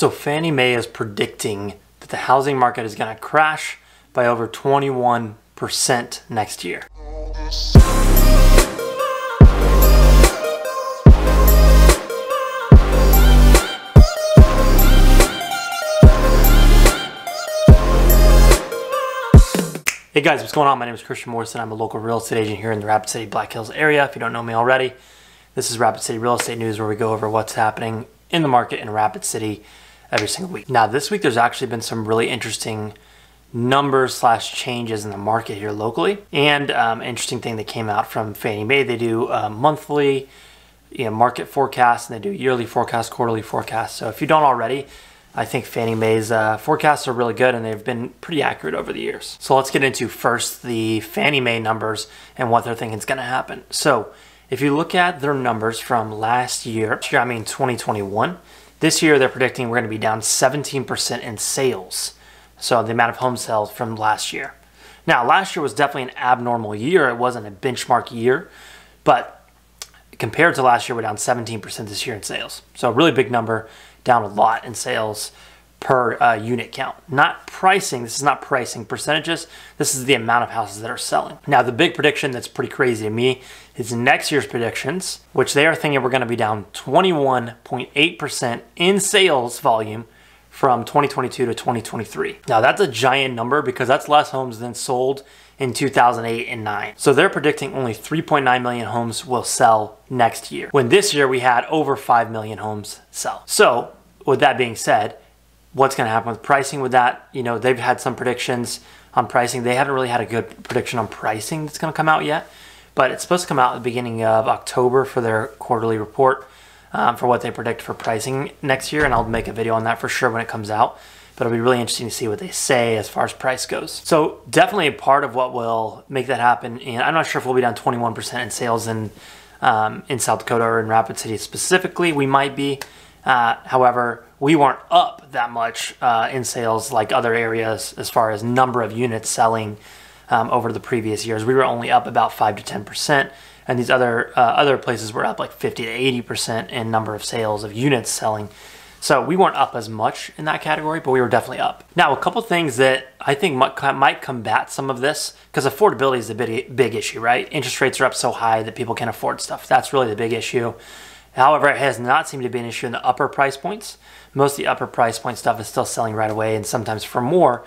So Fannie Mae is predicting that the housing market is going to crash by over 21% next year. Hey guys, what's going on? My name is Morrison. I'm a local real estate agent here in the Rapid City, Black Hills area. If you don't know me already, this is Rapid City Real Estate News, where we go over what's happening in the market in Rapid City every single week. Now, this week there's actually been some really interesting numbers / changes in the market here locally, and interesting thing that came out from Fannie Mae. They do monthly, market forecasts, and they do yearly forecasts, quarterly forecasts. So if you don't already, I think Fannie Mae's forecasts are really good, and they've been pretty accurate over the years. So let's get into first the Fannie Mae numbers and what they're thinking is going to happen. So if you look at their numbers from last year, 2021, this year they're predicting we're going to be down 17% in sales. So the amount of home sales from last year. Now, last year was definitely an abnormal year. It wasn't a benchmark year, but compared to last year, we're down 17% this year in sales. So a really big number, down a lot in sales per unit count. Not pricing, this is not pricing percentages, this is the amount of houses that are selling. Now, the big prediction that's pretty crazy to me is next year's predictions, which they are thinking we're gonna be down 21.8% in sales volume from 2022 to 2023. Now, that's a giant number because that's less homes than sold in 2008 and 9. So they're predicting only 3.9 million homes will sell next year, when this year we had over 5 million homes sell. So with that being said, what's going to happen with pricing with that? They've had some predictions on pricing. They haven't really had a good prediction on pricing that's going to come out yet, but it's supposed to come out at the beginning of October for their quarterly report for what they predict for pricing next year, and I'll make a video on that for sure when it comes out. But it'll be really interesting to see what they say as far as price goes. So definitely a part of what will make that happen, and I'm not sure if we'll be down 21% in sales in South Dakota or in Rapid City specifically. We might be. However, we weren't up that much in sales like other areas as far as number of units selling over the previous years. We were only up about 5 to 10%, and these other places were up like 50 to 80% in number of sales of units selling. So we weren't up as much in that category, but we were definitely up. Now, a couple things that I think might combat some of this, because affordability is a big issue, right? Interest rates are up so high that people can't afford stuff. That's really the big issue. However, it has not seemed to be an issue in the upper price points. Most of the upper price point stuff is still selling right away, and sometimes for more,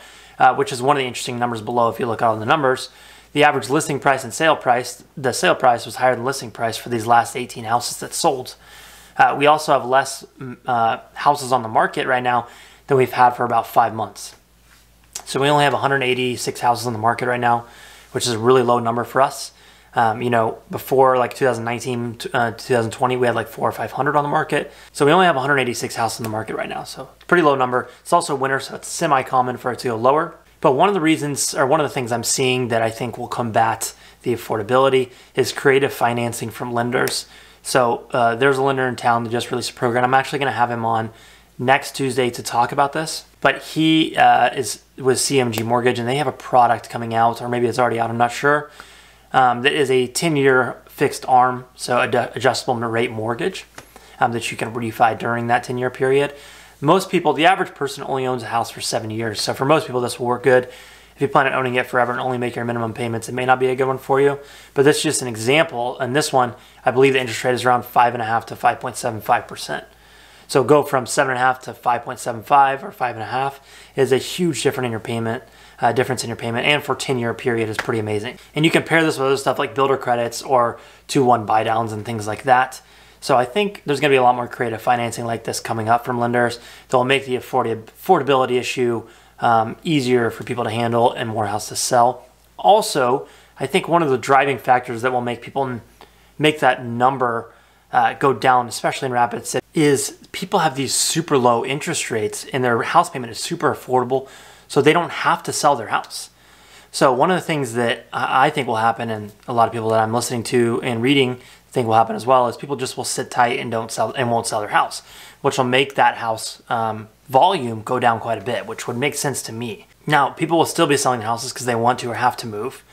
which is one of the interesting numbers below. If you look at all the numbers, the average listing price and sale price, the sale price was higher than listing price for these last 18 houses that sold. We also have less houses on the market right now than we've had for about 5 months. So we only have 186 houses on the market right now, which is a really low number for us. Before like 2019, 2020, we had like 400 or 500 on the market. So we only have 186 houses on the market right now. So it's a pretty low number. It's also winter, so it's semi-common for it to go lower. But one of the reasons, or one of the things I'm seeing that I think will combat the affordability is creative financing from lenders. So there's a lender in town that just released a program. I'm actually going to have him on next Tuesday to talk about this. But he is with CMG Mortgage, and they have a product coming out, or maybe it's already out, I'm not sure, that is a 10-year fixed ARM, so adjustable rate mortgage that you can refi during that 10-year period. Most people, the average person only owns a house for 7 years. So for most people, this will work good. If you plan on owning it forever and only make your minimum payments, it may not be a good one for you. But this is just an example. And this one, I believe the interest rate is around 5.5 to 5.75%. So go from 7.5 to 5.75 or 5.5 is a huge difference in your payment. And for a 10-year period is pretty amazing. And you compare this with other stuff like builder credits or 2-1 buy downs and things like that. So I think there's going to be a lot more creative financing like this coming up from lenders that will make the affordability issue easier for people to handle and more houses to sell. Also, I think one of the driving factors that will make people make that number go down, especially in Rapid City, is people have these super low interest rates and their house payment is super affordable, so they don't have to sell their house. So one of the things that I think will happen, and a lot of people that I'm listening to and reading think will happen as well, is people just will sit tight and won't sell their house, which will make that house volume go down quite a bit, which would make sense to me. Now, people will still be selling their houses because they want to or have to move.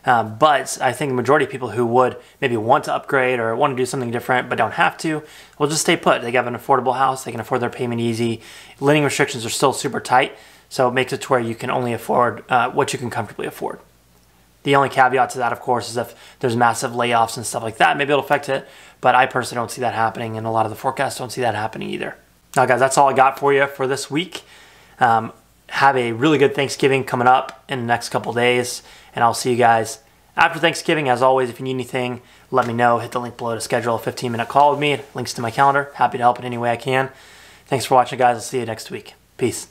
But I think the majority of people who would maybe want to upgrade or want to do something different but don't have to will just stay put. They have an affordable house. They can afford their payment easy. Lending restrictions are still super tight, so it makes it to where you can only afford what you can comfortably afford. The only caveat to that, of course, is if there's massive layoffs and stuff like that, maybe it'll affect it. But I personally don't see that happening, and a lot of the forecasts don't see that happening either. Now, guys, that's all I got for you for this week. Have a really good Thanksgiving coming up in the next couple days, and I'll see you guys after Thanksgiving. As always, if you need anything, let me know. Hit the link below to schedule a 15-minute call with me. Links to my calendar. Happy to help in any way I can. Thanks for watching, guys. I'll see you next week. Peace.